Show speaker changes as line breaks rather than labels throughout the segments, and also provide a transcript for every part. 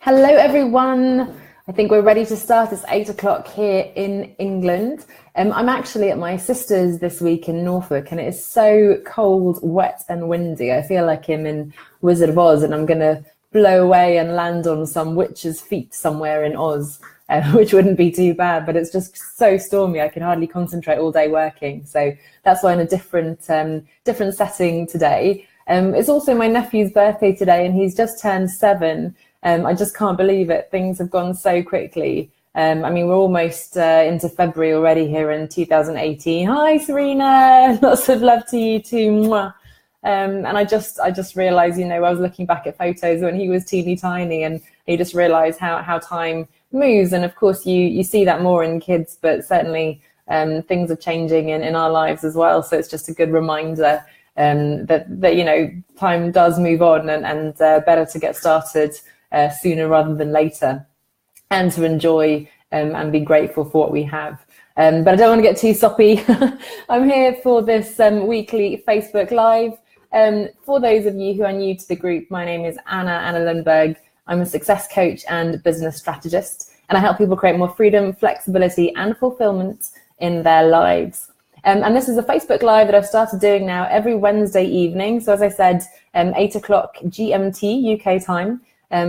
Hello, everyone. I think we're ready to start. It's 8 o'clock here in England. I'm actually at my sister's this week in Norfolk, and it is so cold, wet and windy. I feel like I'm in Wizard of Oz, and I'm going to blow away and land on some witch's feet somewhere in Oz, which wouldn't be too bad, but it's just so stormy. I can hardly concentrate all day working. So that's why I'm in a different setting today. It's also my nephew's birthday today, and he's just turned 7. I just can't believe it. Things have gone so quickly. I mean, we're almost into February already here in 2018. Hi, Serena. Lots of love to you too. Mwah. And I just realized, I was looking back at photos when he was teeny tiny, and you just realize how time moves. And of course, you see that more in kids, but certainly things are changing in our lives as well. So it's just a good reminder that time does move on, and better to get started sooner rather than later, and to enjoy and be grateful for what we have. But I don't want to get too soppy. I'm here for this weekly Facebook Live. For those of you who are new to the group, my name is Anna Lundberg. I'm a success coach and business strategist, and I help people create more freedom, flexibility, and fulfillment in their lives. And this is a Facebook Live that I've started doing now every Wednesday evening. So as I said, 8 o'clock GMT UK time.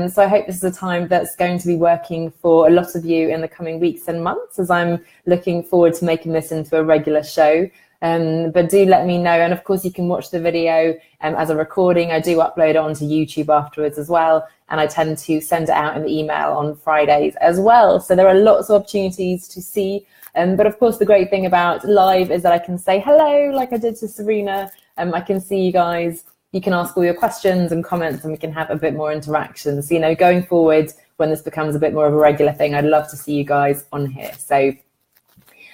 So I hope this is a time that's going to be working for a lot of you in the coming weeks and months, as I'm looking forward to making this into a regular show. But do let me know. And of course, you can watch the video as a recording. I do upload it onto YouTube afterwards as well. And I tend to send it out in the email on Fridays as well. So there are lots of opportunities to see. But of course, the great thing about live is that I can say hello, like I did to Serena. I can see you guys. You can ask all your questions and comments, and we can have a bit more interaction. So, going forward, when this becomes a bit more of a regular thing, I'd love to see you guys on here. So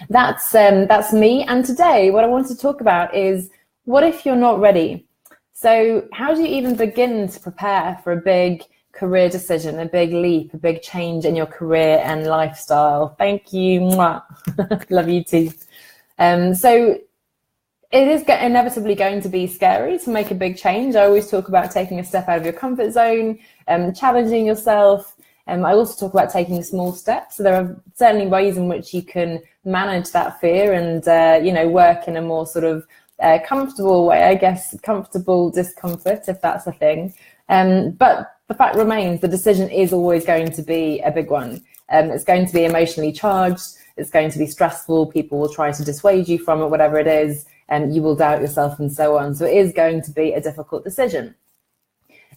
that's me. And today, what I want to talk about is, what if you're not ready? So how do you even begin to prepare for a big career decision, a big leap, a big change in your career and lifestyle? Thank you. Mwah. Love you too. So it is inevitably going to be scary to make a big change. I always talk about taking a step out of your comfort zone, challenging yourself. I also talk about taking small steps. So there are certainly ways in which you can manage that fear and, work in a more sort of comfortable way, I guess, comfortable discomfort, if that's a thing. But the fact remains, the decision is always going to be a big one. It's going to be emotionally charged. It's going to be stressful. People will try to dissuade you from it, whatever it is. And you will doubt yourself and so on. So it is going to be a difficult decision.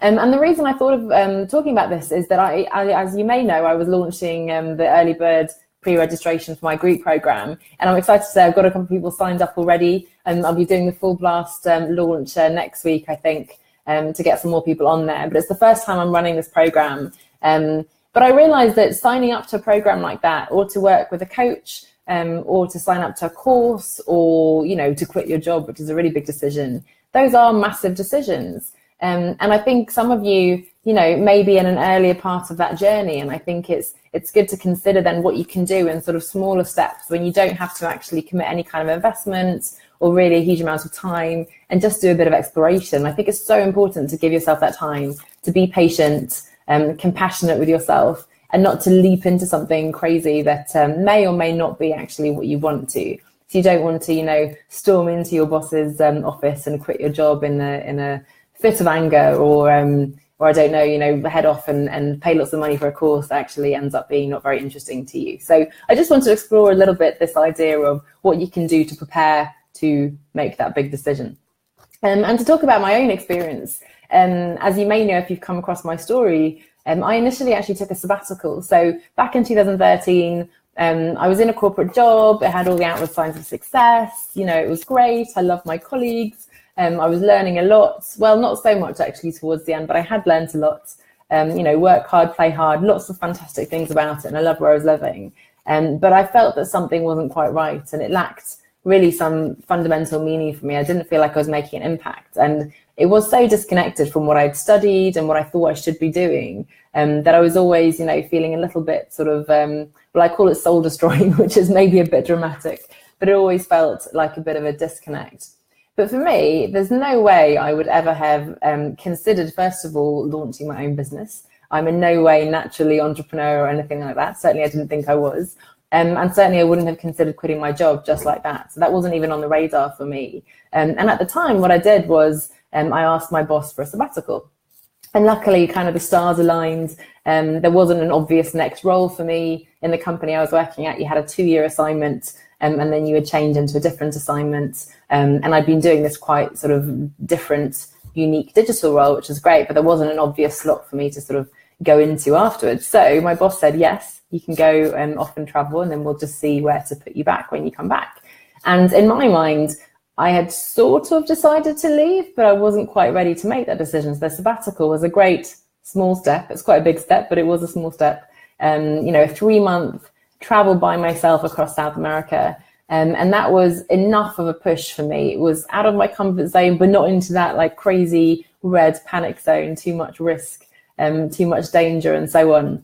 And the reason I thought of talking about this is that I, as you may know, I was launching the early bird pre-registration for my group program. And I'm excited to say I've got a couple of people signed up already. And I'll be doing the full blast launch next week, I think, to get some more people on there. But it's the first time I'm running this program. But I realized that signing up to a program like that, or to work with a coach, or to sign up to a course, or, to quit your job, which is a really big decision. Those are massive decisions. And I think some of you, may be in an earlier part of that journey. And I think it's good to consider then what you can do in sort of smaller steps when you don't have to actually commit any kind of investment or really a huge amount of time, and just do a bit of exploration. I think it's so important to give yourself that time, to be patient, compassionate with yourself, and not to leap into something crazy that may or may not be actually what you want to. So you don't want to, storm into your boss's office and quit your job in a fit of anger, or I don't know, head off and pay lots of money for a course that actually ends up being not very interesting to you. So I just want to explore a little bit this idea of what you can do to prepare to make that big decision. And to talk about my own experience, as you may know if you've come across my story, I initially actually took a sabbatical. So back in 2013, I was in a corporate job. It had all the outward signs of success. It was great. I loved my colleagues. I was learning a lot. Well, not so much actually towards the end, but I had learned a lot. Work hard, play hard, lots of fantastic things about it. And I loved where I was living. But I felt that something wasn't quite right, and it lacked really some fundamental meaning for me. I didn't feel like I was making an impact. And it was so disconnected from what I'd studied and what I thought I should be doing, that I was always, feeling a little bit sort of, I call it soul destroying, which is maybe a bit dramatic, but it always felt like a bit of a disconnect. But for me, there's no way I would ever have considered, first of all, launching my own business. I'm in no way naturally entrepreneur or anything like that. Certainly, I didn't think I was. And certainly I wouldn't have considered quitting my job just like that. So that wasn't even on the radar for me. And at the time, what I did was I asked my boss for a sabbatical. And luckily, kind of the stars aligned. There wasn't an obvious next role for me in the company I was working at. You had a 2-year assignment, and then you would change into a different assignment. And I'd been doing this quite sort of different, unique digital role, which was great, but there wasn't an obvious slot for me to sort of go into afterwards. So my boss said, yes, you can go off and travel, and then we'll just see where to put you back when you come back. And in my mind, I had sort of decided to leave, but I wasn't quite ready to make that decision. So the sabbatical was a great small step. It's quite a big step, but it was a small step. A 3-month travel by myself across South America. And that was enough of a push for me. It was out of my comfort zone, but not into that like crazy red panic zone, too much risk, too much danger and so on.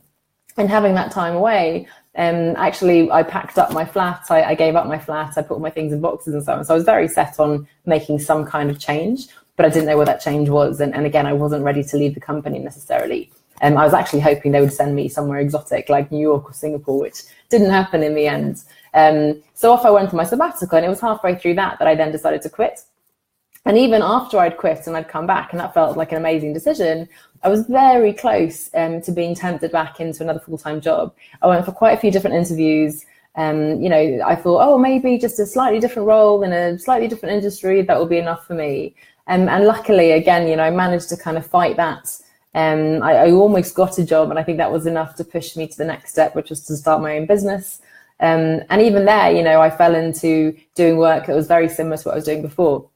And having that time away, actually, I packed up my flat. I gave up my flat. I put all my things in boxes and so on. So I was very set on making some kind of change, but I didn't know what that change was. And again, I wasn't ready to leave the company necessarily. I was actually hoping they would send me somewhere exotic like New York or Singapore, which didn't happen in the end. So off I went for my sabbatical, and it was halfway through that I then decided to quit. And even after I'd quit and I'd come back, and that felt like an amazing decision, I was very close to being tempted back into another full-time job. I went for quite a few different interviews. I thought, oh, maybe just a slightly different role in a slightly different industry, that will be enough for me. And luckily, again, I managed to kind of fight that. I almost got a job, and I think that was enough to push me to the next step, which was to start my own business. And even there, I fell into doing work that was very similar to what I was doing before.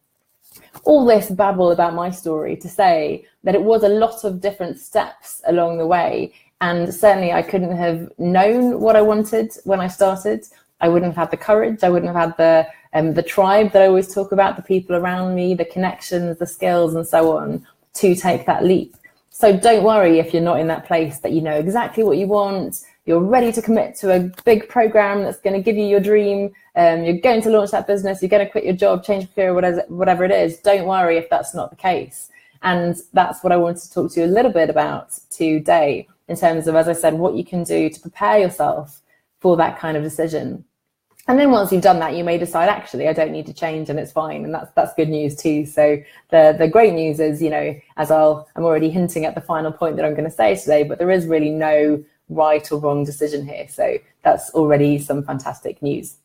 All this babble about my story to say that it was a lot of different steps along the way. And certainly I couldn't have known what I wanted when I started. I wouldn't have had the courage. I wouldn't have had the tribe that I always talk about, the people around me, the connections, the skills and so on to take that leap. So don't worry if you're not in that place that you know exactly what you want. You're ready to commit to a big program that's going to give you your dream. You're going to launch that business. You're going to quit your job, change your career, whatever it is. Don't worry if that's not the case. And that's what I wanted to talk to you a little bit about today in terms of, as I said, what you can do to prepare yourself for that kind of decision. And then once you've done that, you may decide, actually, I don't need to change and it's fine. And that's good news too. So the great news is, I'm already hinting at the final point that I'm going to say today, but there is really no right or wrong decision here. So that's already some fantastic news.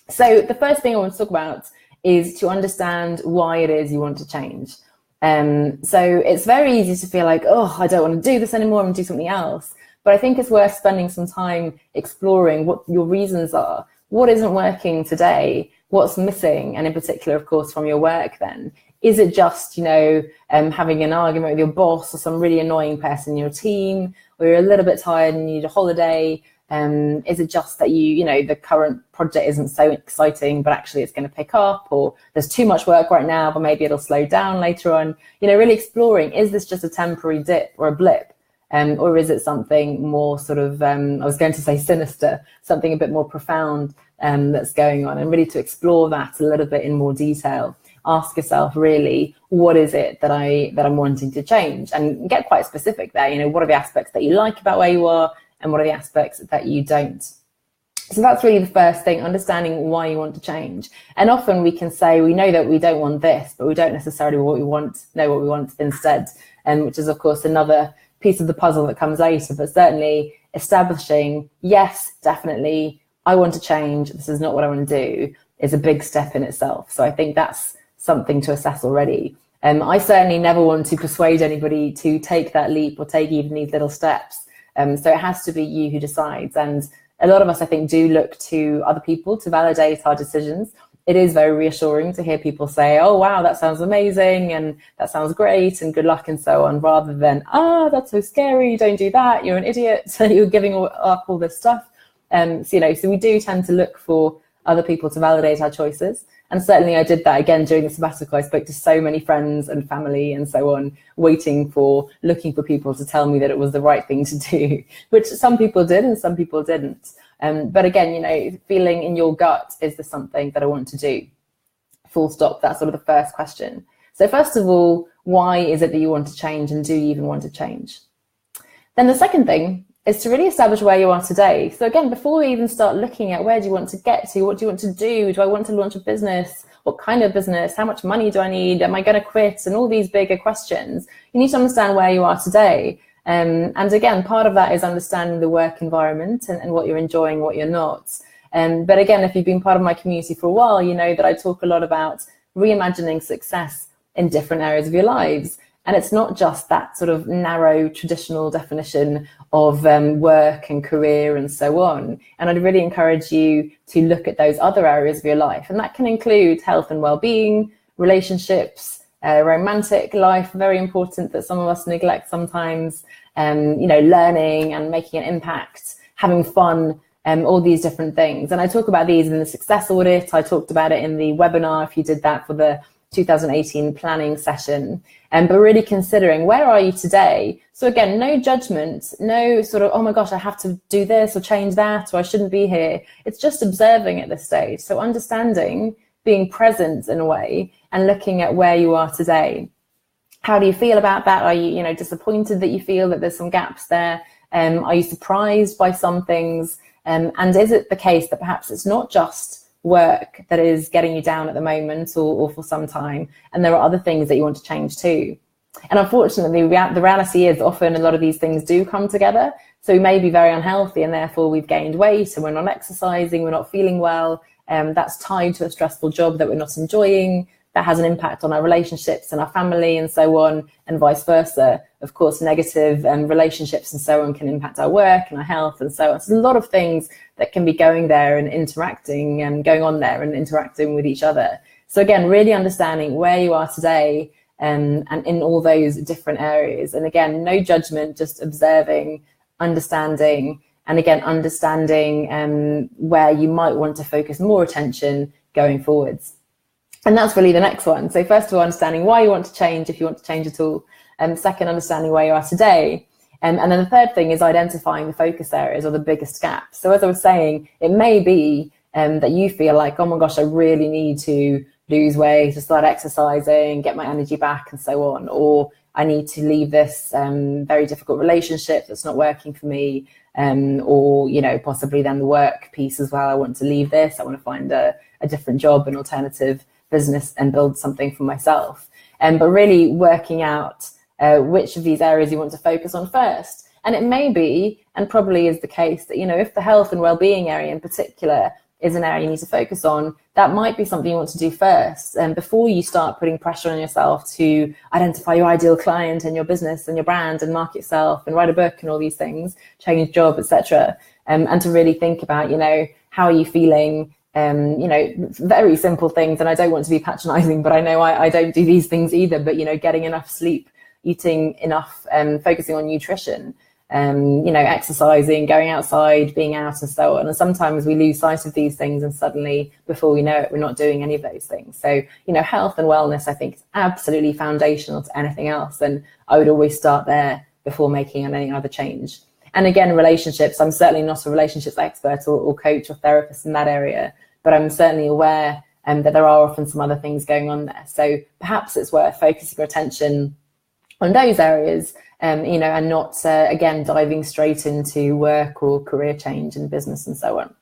So the first thing I want to talk about is to understand why it is you want to change. So it's very easy to feel like, oh, I don't want to do this anymore, I'm going to do something else. But I think it's worth spending some time exploring what your reasons are. What isn't working today? What's missing? And in particular, of course, from your work then. Is it just, having an argument with your boss or some really annoying person in your team, or you're a little bit tired and you need a holiday? Is it just that the current project isn't so exciting, but actually it's going to pick up, or there's too much work right now, but maybe it'll slow down later on? Really exploring, is this just a temporary dip or a blip? Or is it something more sort of, I was going to say sinister, something a bit more profound that's going on, and really to explore that a little bit in more detail. Ask yourself, really, what is it that I'm wanting to change, and get quite specific there. What are the aspects that you like about where you are, and what are the aspects that you don't? So that's really the first thing, understanding why you want to change. And often we can say we know that we don't want this, but we don't necessarily know what we want instead, which is, of course, another piece of the puzzle that comes later. But certainly establishing, yes, definitely, I want to change, this is not what I want to do, is a big step in itself. So I think that's something to assess already. I certainly never want to persuade anybody to take that leap or take even these little steps. So it has to be you who decides. And a lot of us, I think, do look to other people to validate our decisions. It is very reassuring to hear people say, oh, wow, that sounds amazing, and that sounds great, and good luck, and so on, rather than, that's so scary, don't do that, you're an idiot, so you're giving up all this stuff. So we do tend to look for other people to validate our choices. And certainly I did that again during the sabbatical. I spoke to so many friends and family and so on, looking for people to tell me that it was the right thing to do, which some people did and some people didn't. But again, feeling in your gut, is this something that I want to do? full stop. That's sort of the first question. So first of all, why is it that you want to change, and do you even want to change? Then the second thing is to really establish where you are today. So again, before we even start looking at where do you want to get to, what do you want to do? Do I want to launch a business? What kind of business? How much money do I need? Am I going to quit? And all these bigger questions. You need to understand where you are today. And again, part of that is understanding the work environment and what you're enjoying, what you're not. But again, if you've been part of my community for a while, you know that I talk a lot about reimagining success in different areas of your lives. And it's not just that sort of narrow traditional definition of work and career and so on. And I'd really encourage you to look at those other areas of your life. And that can include health and well-being, relationships, romantic life, very important that some of us neglect sometimes, you know, learning and making an impact, having fun, all these different things. And I talk about these in the success audit. I talked about it in the webinar, if you did that for the 2018 planning session. But really considering, where are you today? So again, no judgment, no sort of, oh my gosh, I have to do this or change that, or I shouldn't be here. It's just observing at this stage. So understanding, being present in a way, and looking at where you are today. How do you feel about that? Are you, disappointed that you feel that there's some gaps there? Are you surprised by some things? And is it the case that perhaps it's not just work that is getting you down at the moment or for some time, and there are other things that you want to change too? And unfortunately, the reality is often a lot of these things do come together. So we may be very unhealthy, and therefore we've gained weight, and we're not exercising, we're not feeling well. That's tied to a stressful job that we're not enjoying. That has an impact on our relationships and our family and so on, and vice versa. Of course, negative relationships and so on can impact our work and our health and so on. So there's a lot of things that can be going there and interacting and going on there and interacting with each other. So again, really understanding where you are today and in all those different areas. And again, no judgment, just observing, understanding, and again, understanding where you might want to focus more attention going forwards. And that's really the next one. So first of all, understanding why you want to change, if you want to change at all. Second, understanding where you are today. And then the third thing is identifying the focus areas or the biggest gaps. So as I was saying, it may be that you feel like, oh my gosh, I really need to lose weight, to start exercising, get my energy back and so on. Or I need to leave this very difficult relationship that's not working for me. Or, possibly then the work piece as well. I want to leave this. I want to find a different job, an alternative business, and build something for myself. But really working out which of these areas you want to focus on first. And it may be, and probably is the case, that, if the health and well-being area in particular is an area you need to focus on, that might be something you want to do first. And before you start putting pressure on yourself to identify your ideal client and your business and your brand and market yourself and write a book and all these things, change job, etc. And to really think about, how are you feeling? Very simple things. And I don't want to be patronizing, but I know I don't do these things either. But, getting enough sleep, eating enough, focusing on nutrition, exercising, going outside, being out and so on. And sometimes we lose sight of these things, and suddenly before we know it, we're not doing any of those things. So, health and wellness, I think, is absolutely foundational to anything else. And I would always start there before making any other change. And again, relationships, I'm certainly not a relationships expert or coach or therapist in that area, but I'm certainly aware that there are often some other things going on there. So perhaps it's worth focusing your attention on those areas, and not, again, diving straight into work or career change in business and so on.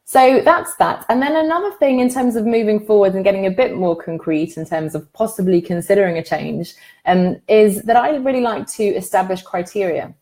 So that's that. And then another thing in terms of moving forward and getting a bit more concrete in terms of possibly considering a change, is that I really like to establish criteria.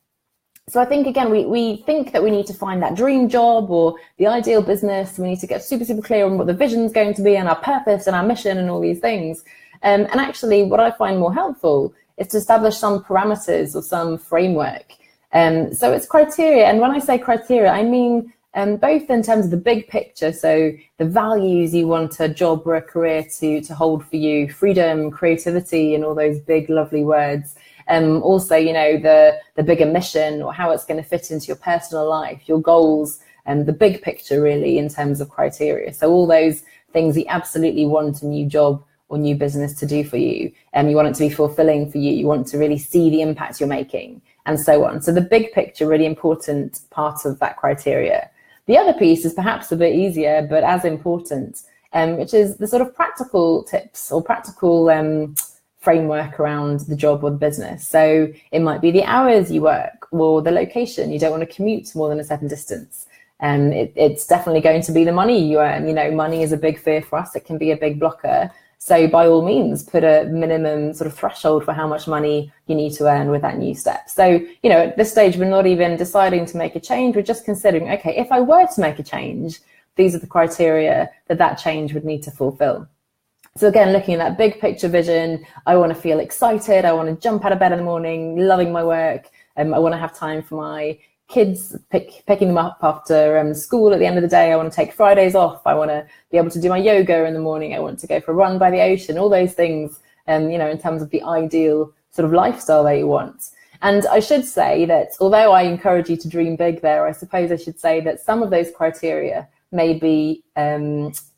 So I think, again, we think that we need to find that dream job or the ideal business. We need to get super, super clear on what the vision is going to be and our purpose and our mission and all these things. And actually, what I find more helpful is to establish some parameters or some framework. So it's criteria. And when I say criteria, I mean both in terms of the big picture. So the values you want a job or a career to hold for you, freedom, creativity, and all those big, lovely words. Also, the bigger mission or how it's going to fit into your personal life, your goals, and the big picture really in terms of criteria. So all those things you absolutely want a new job or new business to do for you. You want it to be fulfilling for you. You want to really see the impact you're making and so on. So the big picture, really important part of that criteria. The other piece is perhaps a bit easier, but as important, which is the sort of practical tips or practical framework around the job or the business. So it might be the hours you work or the location. You don't want to commute more than a certain distance. It's definitely going to be the money you earn. You know, money is a big fear for us. It can be a big blocker. So by all means, put a minimum sort of threshold for how much money you need to earn with that new step. So, you know, at this stage, we're not even deciding to make a change. We're just considering, okay, if I were to make a change, these are the criteria that change would need to fulfill. So again, looking at that big picture vision, I want to feel excited. I want to jump out of bed in the morning, loving my work. I want to have time for my kids, picking them up after school at the end of the day. I want to take Fridays off. I want to be able to do my yoga in the morning. I want to go for a run by the ocean, all those things, you know, in terms of the ideal sort of lifestyle that you want. And I should say that although I encourage you to dream big there, I suppose I should say that some of those criteria may be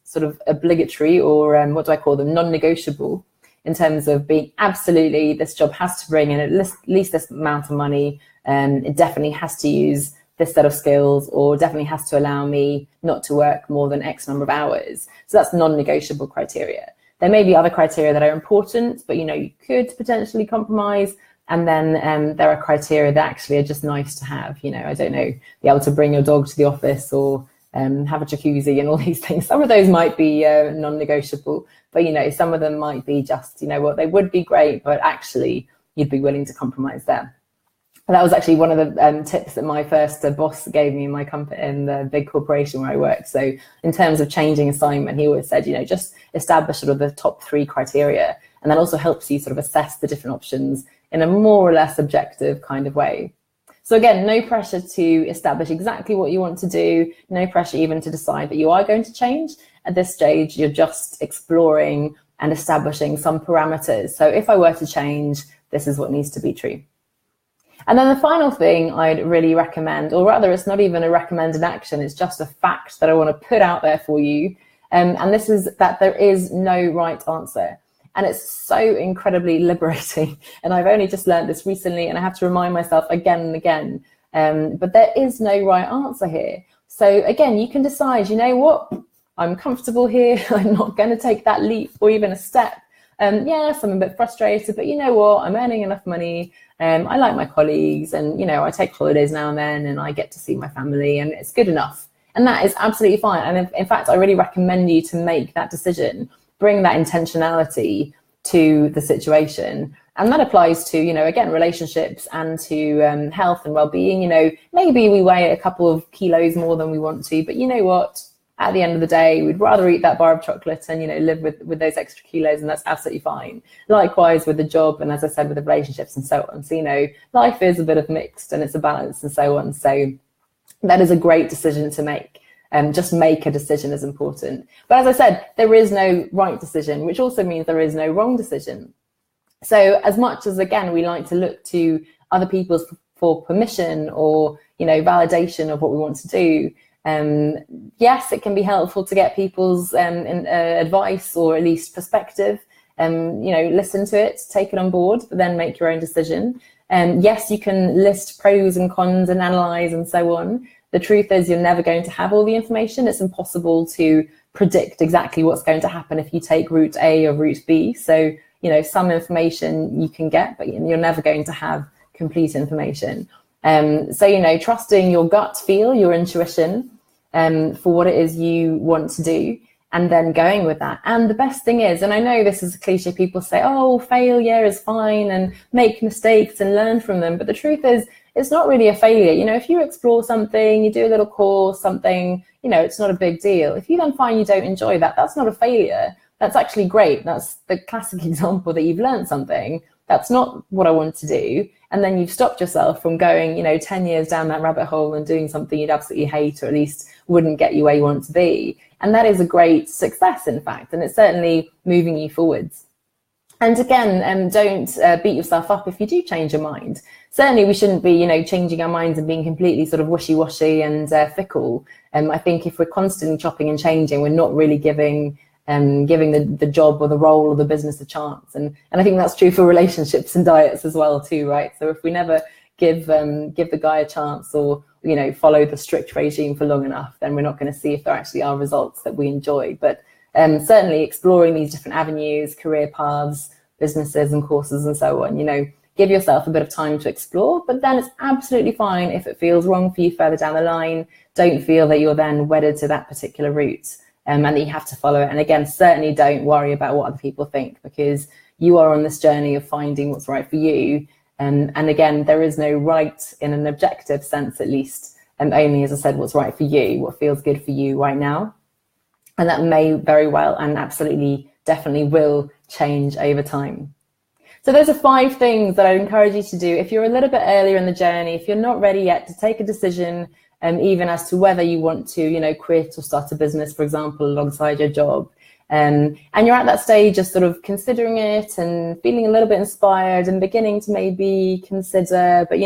sort of obligatory or what do I call them, non-negotiable, in terms of being absolutely, this job has to bring in at least this amount of money. It definitely has to use this set of skills, or definitely has to allow me not to work more than X number of hours. So that's non-negotiable criteria. There may be other criteria that are important, but you know, you could potentially compromise. And then there are criteria that actually are just nice to have. You know, I don't know, be able to bring your dog to the office or have a jacuzzi and all these things. Some of those might be non-negotiable, but you know, some of them might be just, you know what, they would be great, but actually you'd be willing to compromise there. That was actually one of the tips that my first boss gave me in my company, in the big corporation where I worked. So in terms of changing assignment, he always said, you know, just establish sort of the top 3 criteria, and that also helps you sort of assess the different options in a more or less objective kind of way. So again, no pressure to establish exactly what you want to do, no pressure even to decide that you are going to change. At this stage, you're just exploring and establishing some parameters. So if I were to change, this is what needs to be true. And then the final thing I'd really recommend, or rather it's not even a recommended action, it's just a fact that I want to put out there for you. And this is that there is no right answer. And it's so incredibly liberating. And I've only just learned this recently, and I have to remind myself again and again. But there is no right answer here. So again, you can decide, you know what, I'm comfortable here. I'm not going to take that leap or even a step. Yes, I'm a bit frustrated, but you know what, I'm earning enough money. I like my colleagues, and you know, I take holidays now and then, and I get to see my family, and it's good enough. And that is absolutely fine. And in fact, I really recommend you to make that decision, bring that intentionality to the situation. And that applies to, you know, again, relationships and to health and well-being. You know, maybe we weigh a couple of kilos more than we want to, but you know what? At the end of the day, we'd rather eat that bar of chocolate and, you know, live with those extra kilos, and that's absolutely fine. Likewise with the job, and as I said, with the relationships and so on. So, you know, life is a bit of mixed and it's a balance and so on. So that is a great decision to make. Just make a decision is important. But as I said, there is no right decision, which also means there is no wrong decision. So as much as, again, we like to look to other people for permission or, you know, validation of what we want to do, yes, it can be helpful to get people's advice or at least perspective. You know, listen to it, take it on board, but then make your own decision. Yes, you can list pros and cons and analyze and so on. The truth is, you're never going to have all the information. It's impossible to predict exactly what's going to happen if you take route A or route B. So, you know, some information you can get, but you're never going to have complete information. So, you know, trusting your gut feel, your intuition, for what it is you want to do, and then going with that. And the best thing is, and I know this is a cliche, people say, oh, failure is fine and make mistakes and learn from them. But the truth is, it's not really a failure. You know, if you explore something, you do a little course, something, you know, it's not a big deal. If you then find you don't enjoy that, that's not a failure. That's actually great. That's the classic example that you've learned something. That's not what I want to do. And then you've stopped yourself from going, you know, 10 years down that rabbit hole and doing something you'd absolutely hate, or at least wouldn't get you where you want to be. And that is a great success, in fact, and it's certainly moving you forwards. And again, don't beat yourself up if you do change your mind. Certainly we shouldn't be, you know, changing our minds and being completely sort of wishy-washy and fickle. I think if we're constantly chopping and changing, we're not really giving the job or the role or the business a chance. And I think that's true for relationships and diets as well too, right? So if we never give the guy a chance, or, you know, follow the strict regime for long enough, then we're not going to see if there actually are results that we enjoy. But certainly exploring these different avenues, career paths, businesses and courses and so on. Give yourself a bit of time to explore, but then it's absolutely fine if it feels wrong for you further down the line. Don't feel that you're then wedded to that particular route and that you have to follow it. And again, certainly don't worry about what other people think, because you are on this journey of finding what's right for you. And again, there is no right in an objective sense, at least, and only, as I said, what's right for you, what feels good for you right now. And that may very well and absolutely definitely will change over time. So those are 5 things that I encourage you to do if you're a little bit earlier in the journey, if you're not ready yet to take a decision, even as to whether you want to, quit or start a business, for example, alongside your job. And you're at that stage of sort of considering it and feeling a little bit inspired and beginning to maybe consider, but,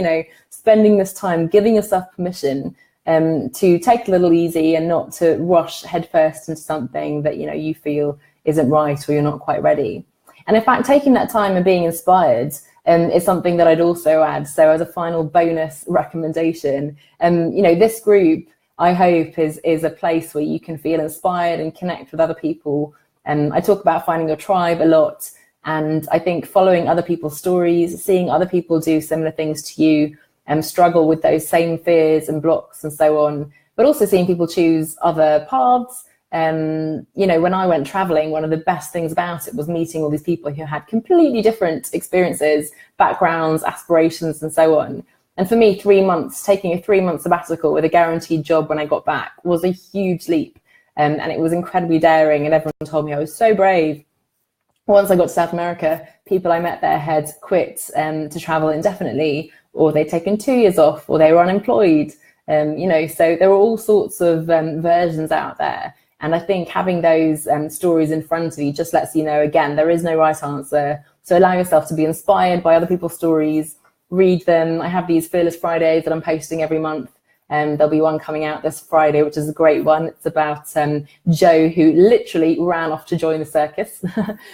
spending this time, giving yourself permission to take it a little easy and not to rush headfirst into something that, you feel isn't right or you're not quite ready. And in fact, taking that time and being inspired is something that I'd also add. So as a final bonus recommendation, this group, I hope, is a place where you can feel inspired and connect with other people. I talk about finding your tribe a lot. And I think following other people's stories, seeing other people do similar things to you, struggle with those same fears and blocks and so on, but also seeing people choose other paths. When I went traveling, one of the best things about it was meeting all these people who had completely different experiences, backgrounds, aspirations, and so on. And for me, 3 months, taking a 3-month sabbatical with a guaranteed job when I got back was a huge leap. And it was incredibly daring. And everyone told me I was so brave. Once I got to South America, people I met there had quit to travel indefinitely, or they'd taken 2 years off, or they were unemployed. So there were all sorts of versions out there. And I think having those stories in front of you just lets you know, again, there is no right answer. So allow yourself to be inspired by other people's stories, read them. I have these Fearless Fridays that I'm posting every month. There'll be one coming out this Friday, which is a great one. It's about Jo, who literally ran off to join the circus.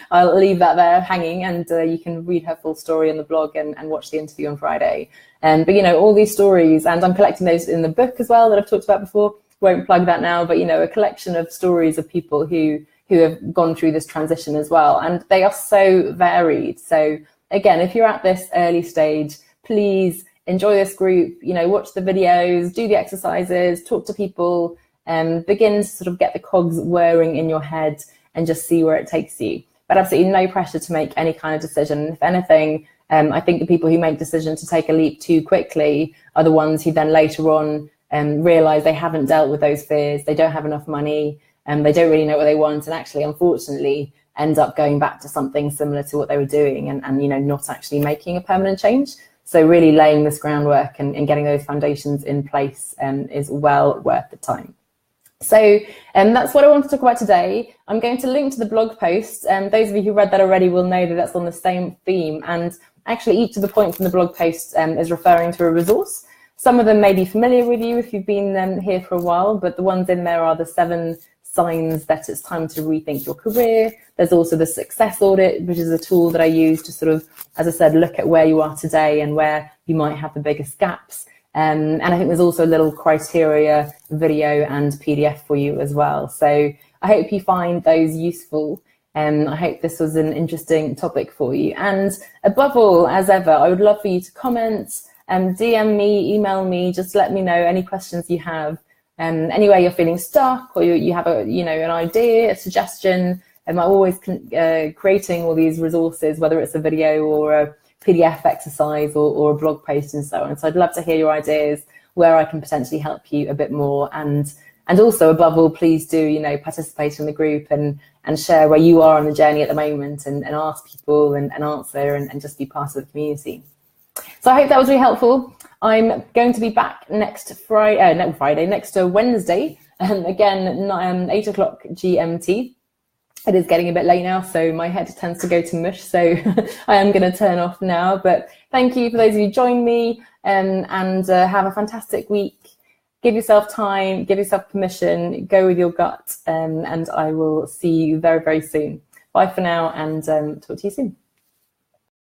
I'll leave that there hanging, and you can read her full story on the blog and watch the interview on Friday. But, all these stories, and I'm collecting those in the book as well that I've talked about before. Won't plug that now, but, a collection of stories of people who have gone through this transition as well. And they are so varied. So again, if you're at this early stage, please enjoy this group, watch the videos, do the exercises, talk to people, begin to sort of get the cogs whirring in your head and just see where it takes you. But absolutely no pressure to make any kind of decision. If anything, I think the people who make decisions to take a leap too quickly are the ones who then later on realize they haven't dealt with those fears, they don't have enough money, and they don't really know what they want, and actually, unfortunately, end up going back to something similar to what they were doing and not actually making a permanent change. So really laying this groundwork and getting those foundations in place is well worth the time. So that's what I want to talk about today. I'm going to link to the blog post. Those of you who read that already will know that that's on the same theme. And actually, each of the points in the blog post is referring to a resource. Some of them may be familiar with you if you've been here for a while, but the ones in there are the 7 signs that it's time to rethink your career. There's also the success audit, which is a tool that I use to sort of, as I said, look at where you are today and where you might have the biggest gaps. And I think there's also a little criteria video and PDF for you as well. So I hope you find those useful. I hope this was an interesting topic for you. And above all, as ever, I would love for you to comment, DM me, email me, just let me know any questions you have. Anywhere you're feeling stuck or you have an idea, a suggestion. I'm always creating all these resources, whether it's a video or a PDF exercise or a blog post and so on. So I'd love to hear your ideas, where I can potentially help you a bit more. And also, above all, please do, participate in the group and share where you are on the journey at the moment and ask people and answer and just be part of the community. So I hope that was really helpful. I'm going to be back next Wednesday, again, 8 o'clock GMT. It is getting a bit late now, so my head tends to go to mush, so I am going to turn off now. But thank you for those of you who joined me, and have a fantastic week. Give yourself time, give yourself permission, go with your gut, and I will see you very, very soon. Bye for now, and talk to you soon.